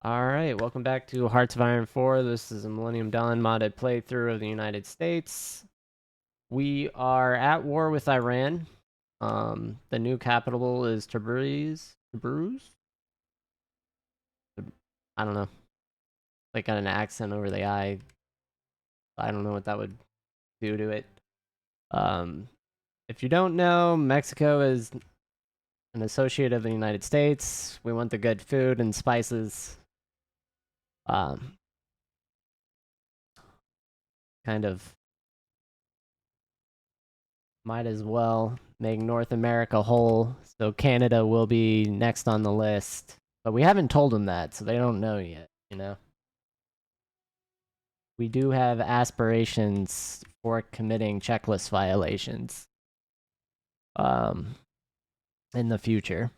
Alright, welcome back to Hearts of Iron 4. This is a Millennium Dawn modded playthrough of the United States. We are at war with Iran. The new capital is Tabriz. Tabriz? I don't know. Like got an accent over the I. I don't know what that would do to it. Um, if you don't know, Mexico is an associate of the United States. We want the good food and spices. Um, kind of might as well make North America whole. So Canada will be next on the list. But we haven't told them that, so they don't know yet. We do have aspirations for committing checklist violations um in the future.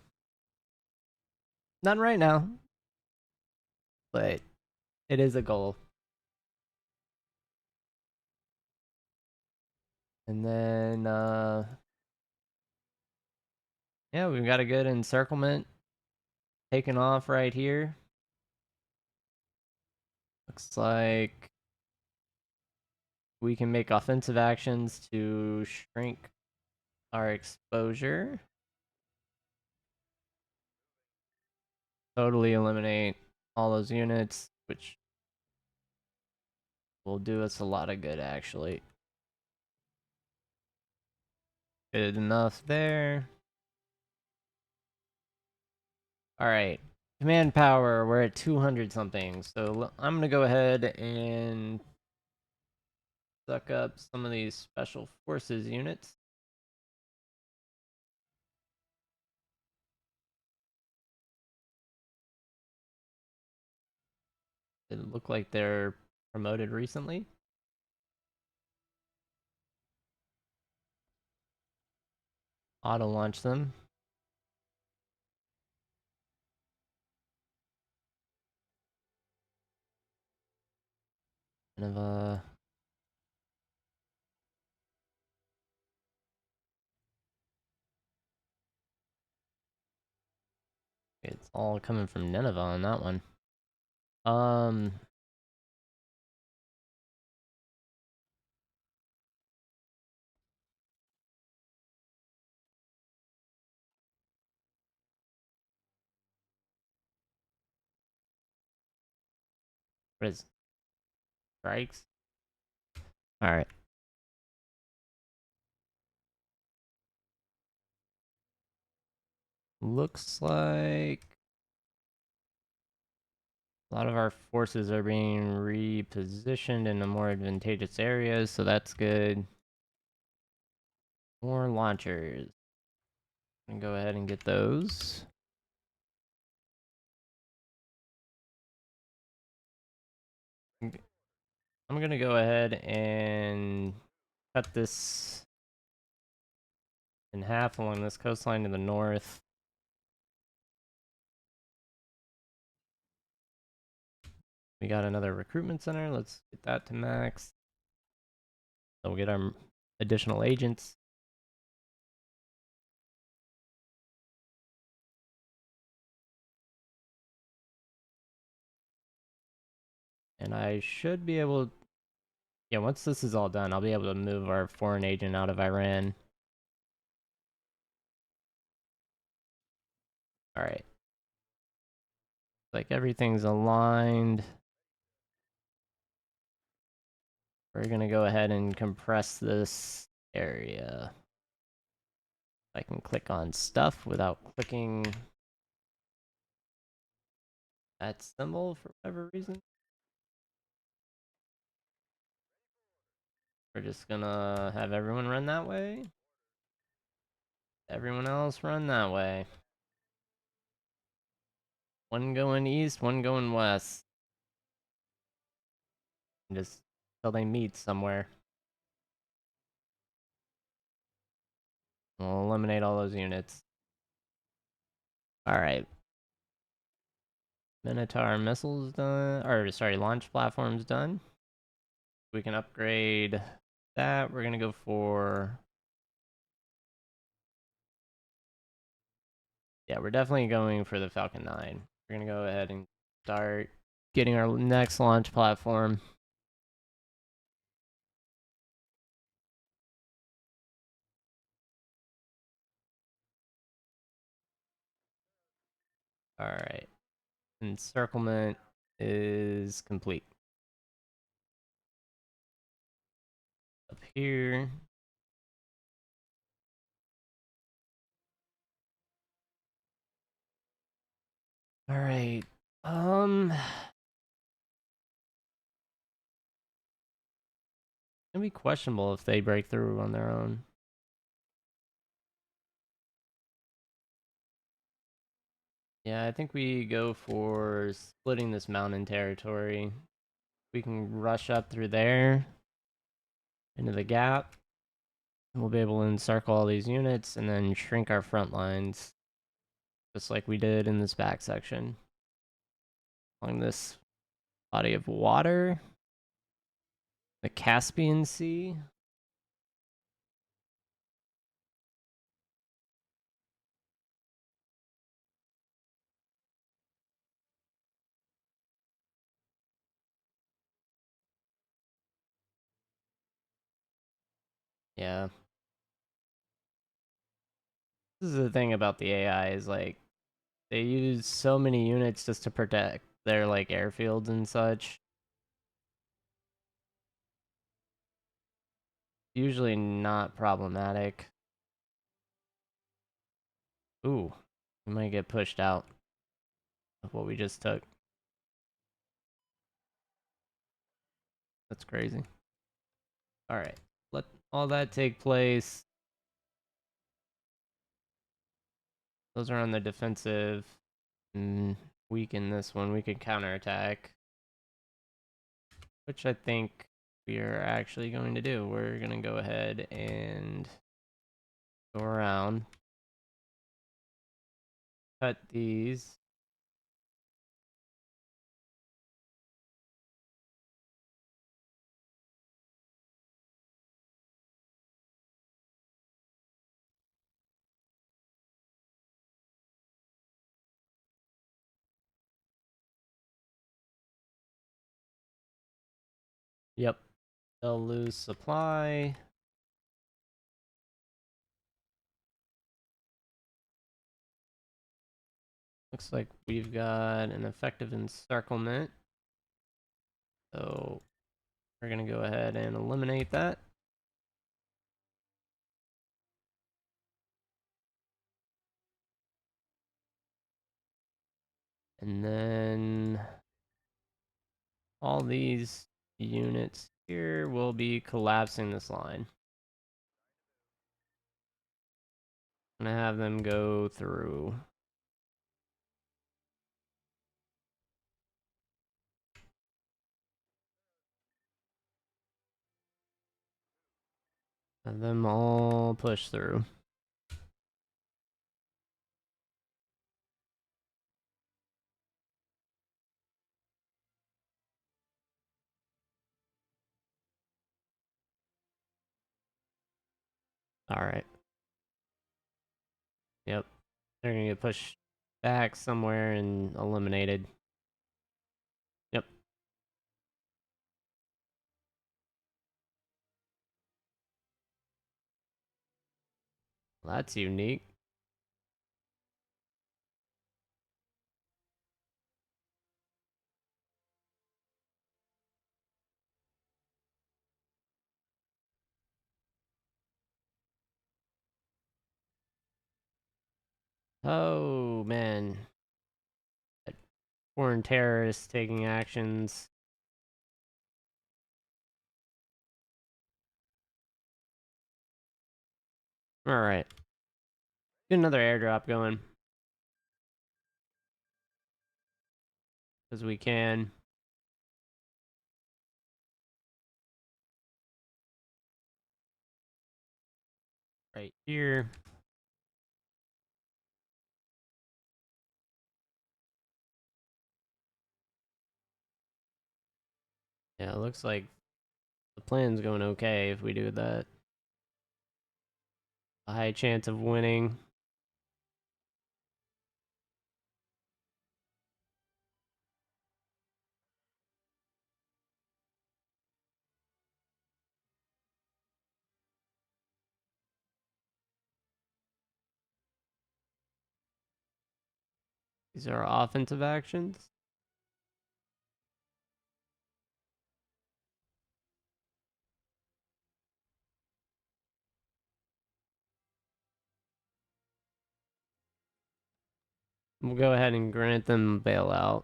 Not right now, but it is a goal. And then yeah, we've got a good encirclement taking off right here. Looks like we can make offensive actions to shrink our exposure. Totally eliminate all those units, which will do us a lot of good, actually. Good enough there. Alright. Command power, we're at 200 something. So I'm going to go ahead and suck up some of these special forces units. It look like they're promoted recently. Auto launch them. Kind of it's all coming from Nineveh on that one. Um what is strikes? Alright. Looks like a lot of our forces are being repositioned into more advantageous areas, so that's good. More launchers. I'm gonna go ahead and get those. I'm gonna go ahead and cut this in half along this coastline to the north. We got another recruitment center. Let's get that to max. So we'll get our additional agents. And I should be able... Yeah, once this is all done, I'll be able to move our foreign agent out of Iran. Alright. Like everything's aligned. We're gonna go ahead and compress this area. I can click on stuff without clicking that symbol for whatever reason. We're just gonna have everyone run that way. Everyone else run that way. One going east, one going west. Just till they meet somewhere. We'll eliminate all those units. Alright. Minotaur missiles done. Or, sorry, launch platforms done. We can upgrade that. We're gonna go for... Yeah, we're definitely going for the Falcon 9. We're gonna go ahead and start getting our next launch platform. All right. Encirclement is complete. Up here. All right. It'd be questionable if they break through on their own. Yeah, I think we go for splitting this mountain territory. We can rush up through there into the gap. We'll be able to encircle all these units and then shrink our front lines, just like we did in this back section. Along this body of water, the Caspian Sea. Yeah. This is the thing about the AI is like they use so many units just to protect their like airfields and such. Usually not problematic. Ooh, we might get pushed out of what we just took. That's crazy. All right, let all that take place. Those are on the defensive. Weaken this one. We could counterattack, which I think we are actually going to do. We're going to go ahead and go around, cut these. Yep, they'll lose supply. Looks like we've got an effective encirclement. So we're going to go ahead and eliminate that. And then all these units here will be collapsing this line. I'm going to have them go through. Have them all push through. All right. Yep. They're going to get pushed back somewhere and eliminated. Yep. Well, that's unique. Oh, man. Foreign terrorists taking actions. All right. Get another airdrop going. Because we can. Right here. Yeah, it looks like the plan's going okay if we do that. A high chance of winning. These are offensive actions. We'll go ahead and grant them bailout.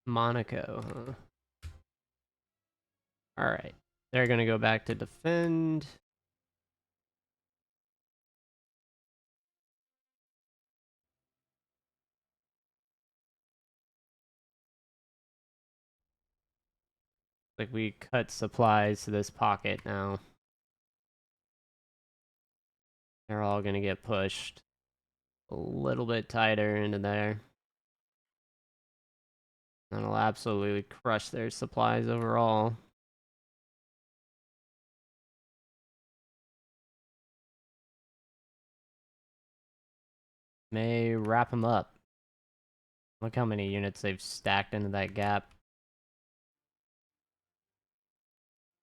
Monaco, huh? Alright. They're gonna go back to defend. Like we cut supplies to this pocket now. They're all gonna get pushed a little bit tighter into there. That'll absolutely crush their supplies overall. May wrap them up. Look how many units they've stacked into that gap.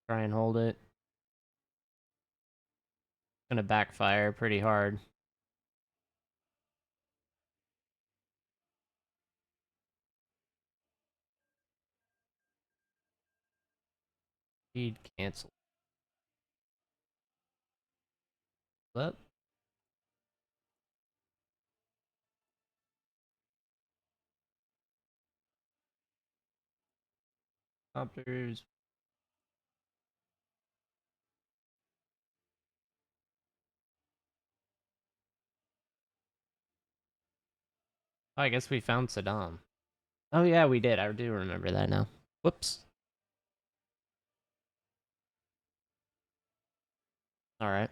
Try and hold it. Gonna backfire pretty hard. Speed cancel. Up. Copters. Oh, I guess we found Saddam. Oh yeah, we did. I do remember that now. Whoops. Alright.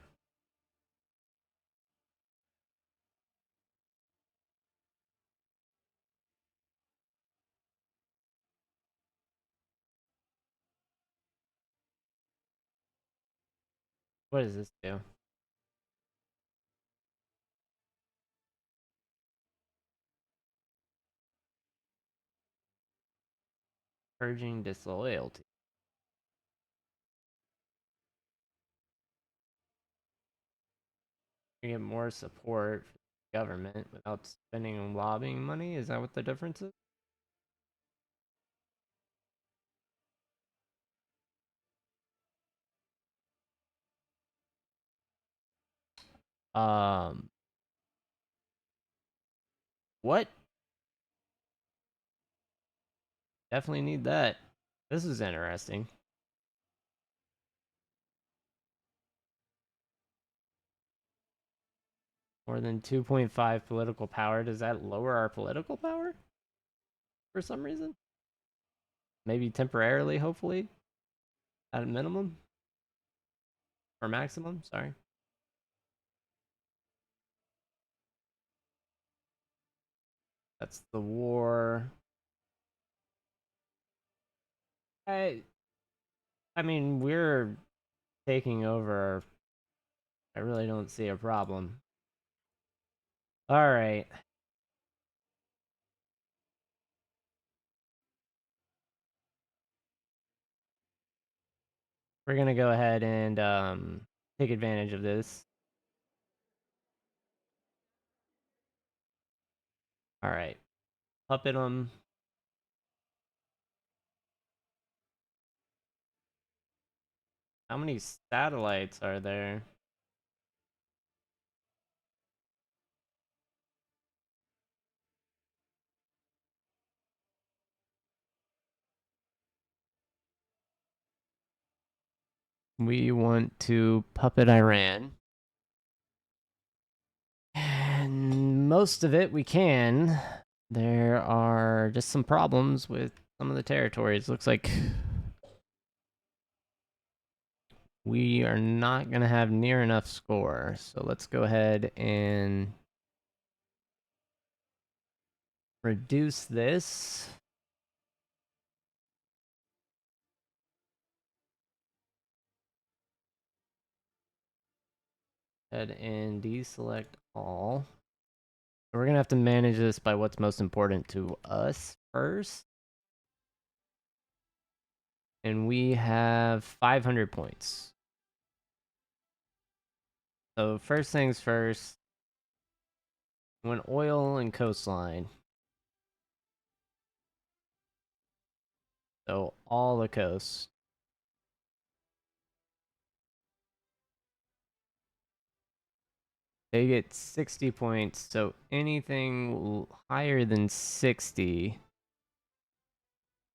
What does this do? Purging disloyalty. You get more support for the government without spending on lobbying money? Is that what the difference is? Um, what? Definitely need that. This is interesting. More than 2.5 political power. Does that lower our political power for some reason? Maybe temporarily, hopefully, at a minimum or maximum. Sorry. That's the war. I I mean, we're taking over. I really don't see a problem. All right. We're going to go ahead and take advantage of this. All right. Puppet them. How many satellites are there? We want to puppet Iran. And most of it we can. There are just some problems with some of the territories. Looks like we are not going to have near enough score. So let's go ahead and reduce this. Head and deselect all. We're going to have to manage this by what's most important to us first. And we have 500 points. So first things first, when oil and coastline, so all the coast, they get 60 points. So anything higher than 60,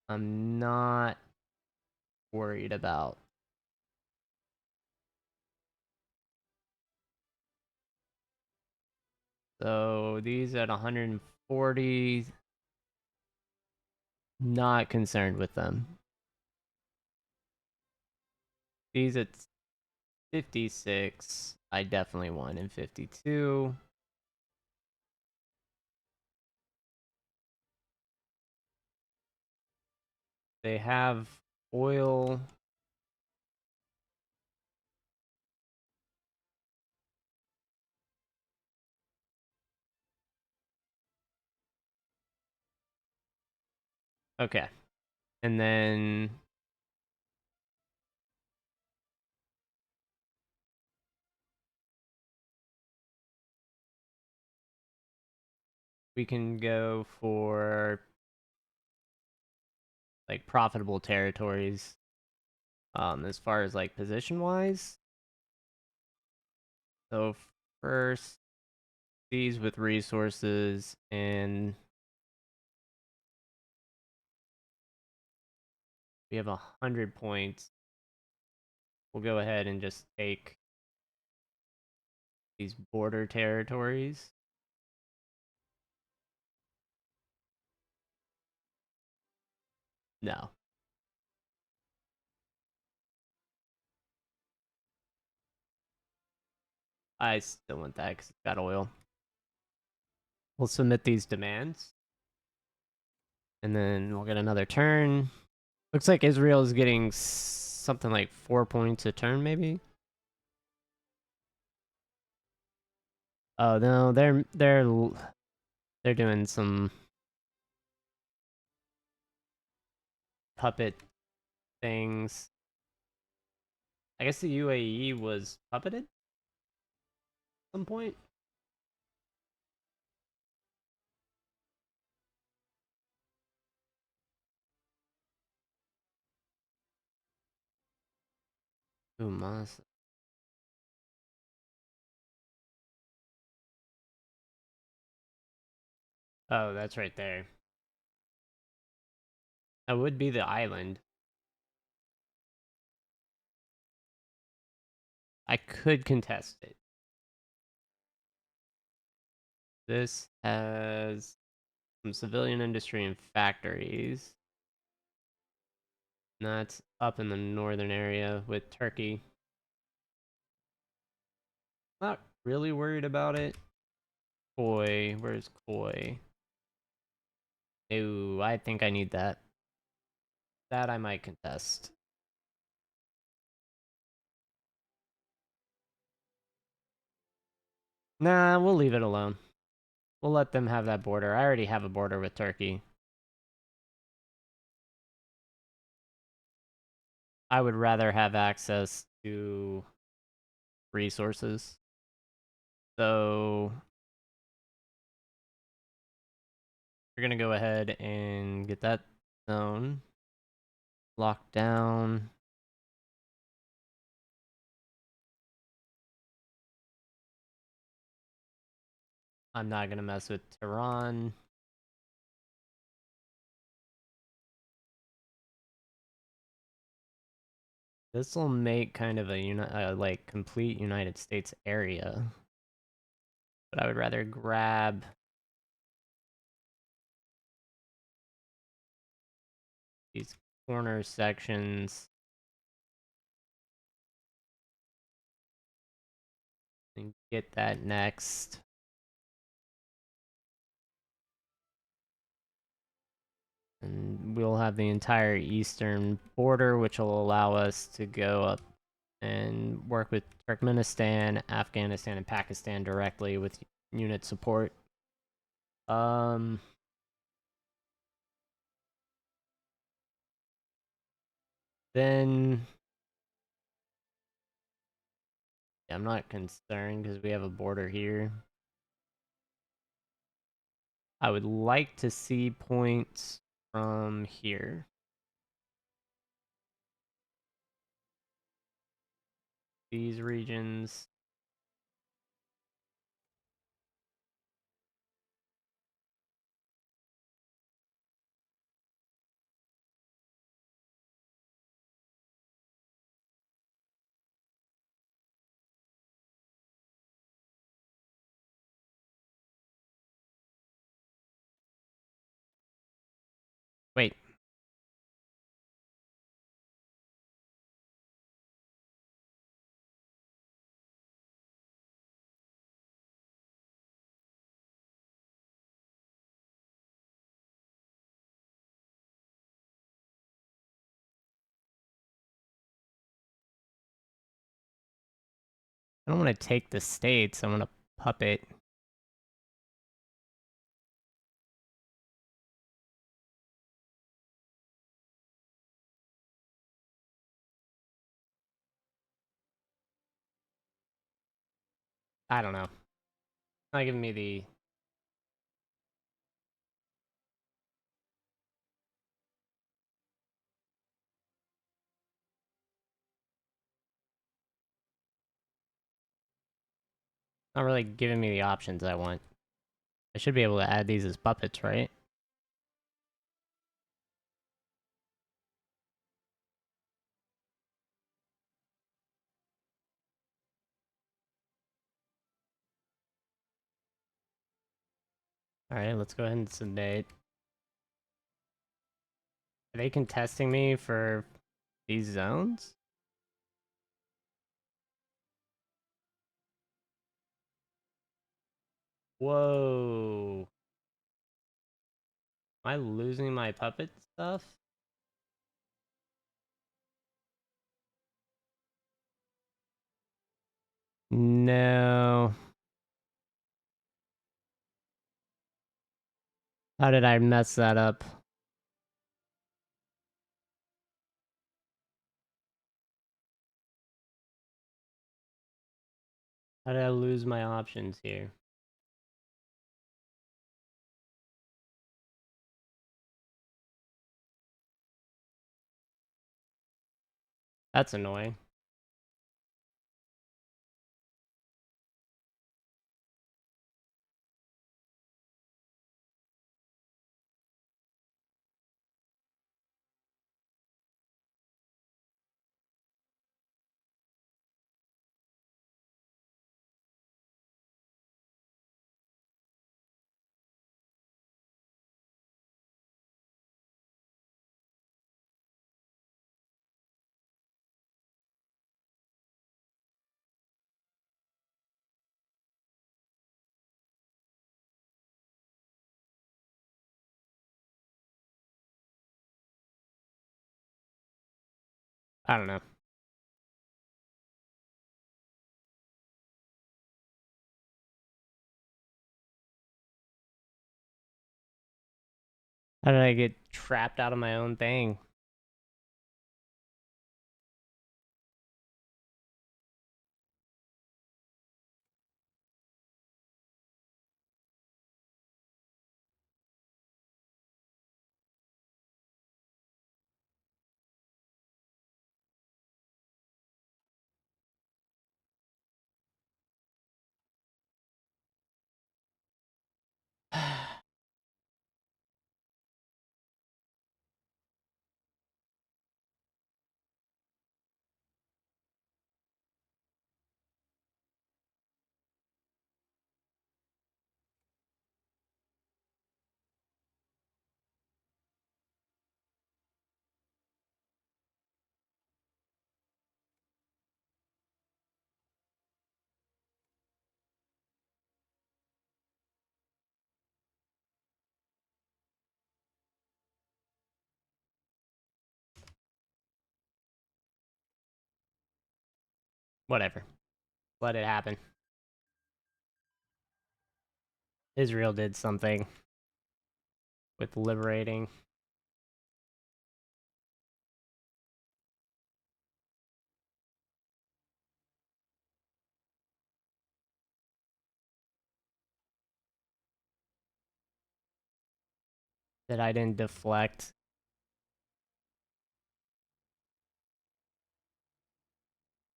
I'm not worried about. So these at 140, not concerned with them. These at 56, I definitely won. In 52, they have oil. Okay. And then we can go for like profitable territories as far as like position wise. So first these with resources, and we have 100 points. We'll go ahead and just take these border territories. No, I still want that because it's got oil. We'll submit these demands, and then we'll get another turn. Looks like Israel is getting something like 4 points a turn, maybe. Oh no, they're doing some puppet things. I guess the UAE was puppeted at some point. Ooh, Mas. Oh, that's right there. That would be the island. I could contest it. This has some civilian industry and factories. And that's up in the northern area with Turkey. Not really worried about it. Koi, where's Koi? Ooh, I think I need that. That I might contest. Nah, we'll leave it alone. We'll let them have that border. I already have a border with Turkey. I would rather have access to resources. So we're gonna go ahead and get that zone locked down. I'm not gonna mess with Tehran. This will make kind of a like complete United States area, but I would rather grab these corner sections and get that next. And we'll have the entire eastern border, which will allow us to go up and work with Turkmenistan, Afghanistan, and Pakistan directly with unit support. Um, then Yeah, I'm not concerned because we have a border here. I would like to see points from here. These regions. Wait. I don't want to take the states. I want to puppet. I don't know. Not giving me the. Not really giving me the options I want. I should be able to add these as puppets, right? Alright, let's go ahead and submit. Are they contesting me for these zones? Whoa. Am I losing my puppet stuff? No. How did I mess that up? How did I lose my options here? That's annoying. I don't know. How did I get trapped out of my own thing? Whatever. Let it happen. Israel did something with liberating. that I didn't deflect.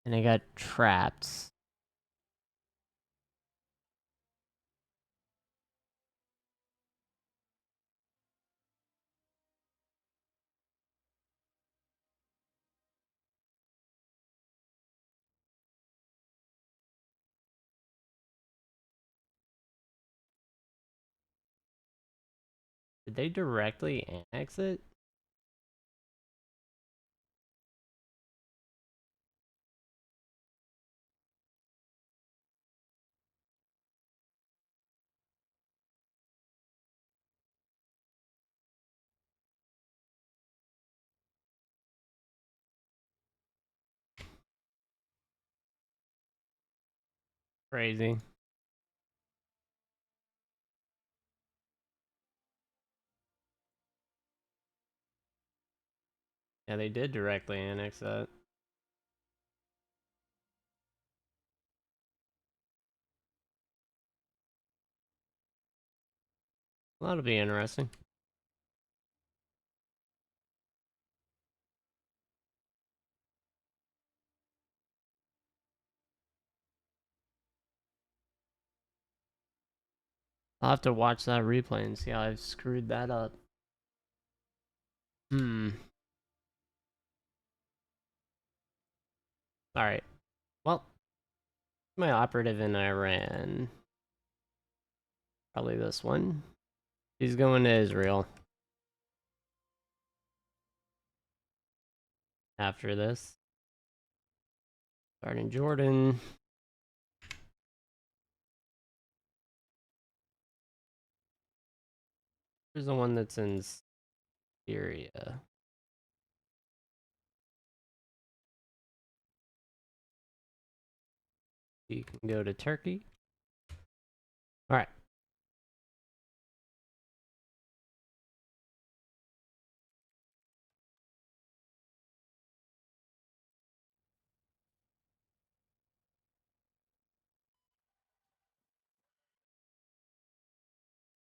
And I got trapped. Did they directly annex it? Crazy. Yeah, they did directly annex that. Well, that'll be interesting. I'll have to watch that replay and see how I've screwed that up. Alright. Well, my operative in Iran. Probably this one. He's going to Israel. After this. Starting Jordan. Here's the one that's in Syria. You can go to Turkey. Alright.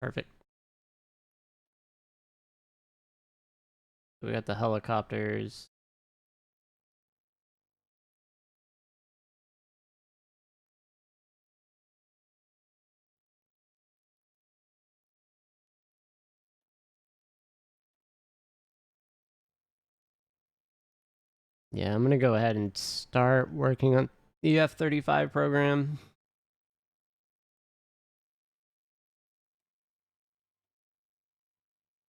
Perfect. So we got the helicopters. Yeah, I'm gonna go ahead and start working on the F-35 program.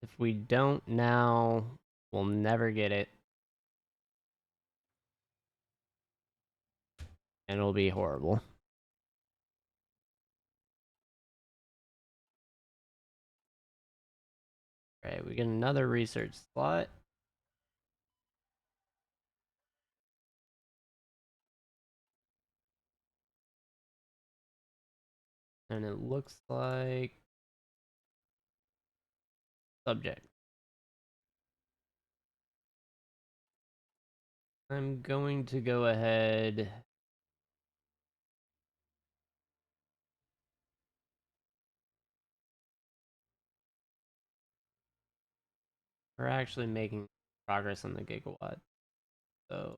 If we don't now, we'll never get it. And it'll be horrible. Alright, we get another research slot. And it looks like subject. I'm going to go ahead. We're actually making progress on the gigawatt. So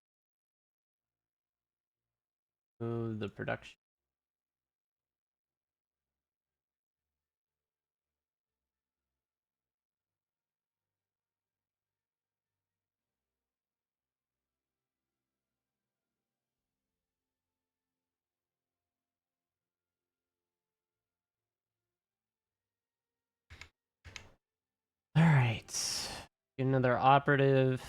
move the production. Alright. Get another operative.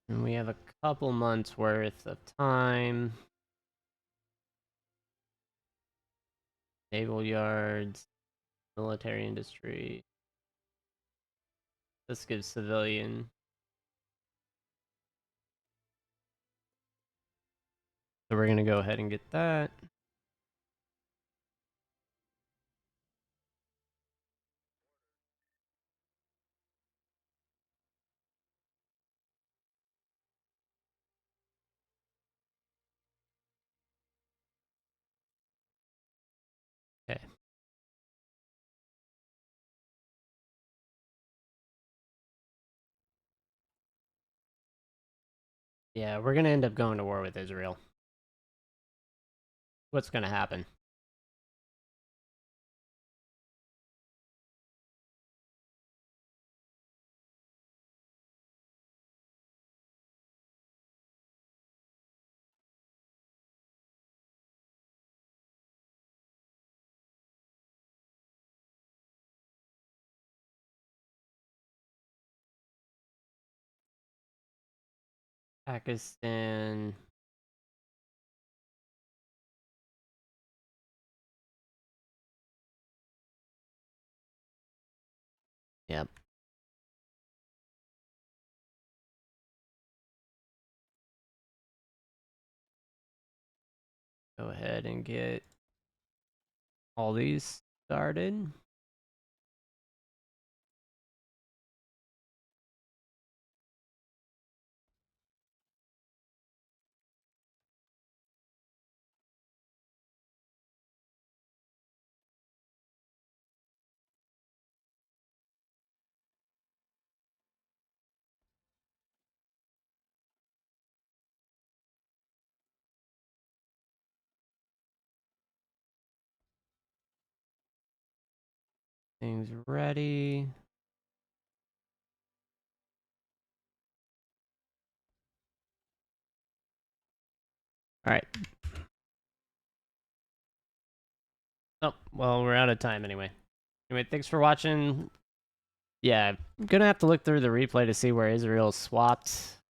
And we have a couple months worth of time. Naval yards, military industry. This gives civilian. So we're gonna go ahead and get that. Yeah, we're gonna end up going to war with Israel. What's gonna happen? Pakistan. Yep. Go ahead and get all these started. Things ready. All right. Oh, well, we're out of time anyway. Anyway, thanks for watching. Yeah, I'm gonna have to look through the replay to see where Israel swapped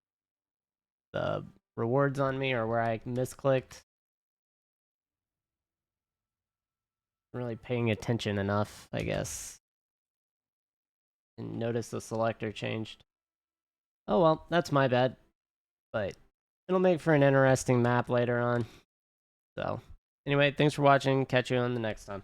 the rewards on me or where I misclicked. I'm really paying attention enough, I guess. And notice the selector changed. Oh well, that's my bad. But it'll make for an interesting map later on. So, anyway, thanks for watching. Catch you on the next time.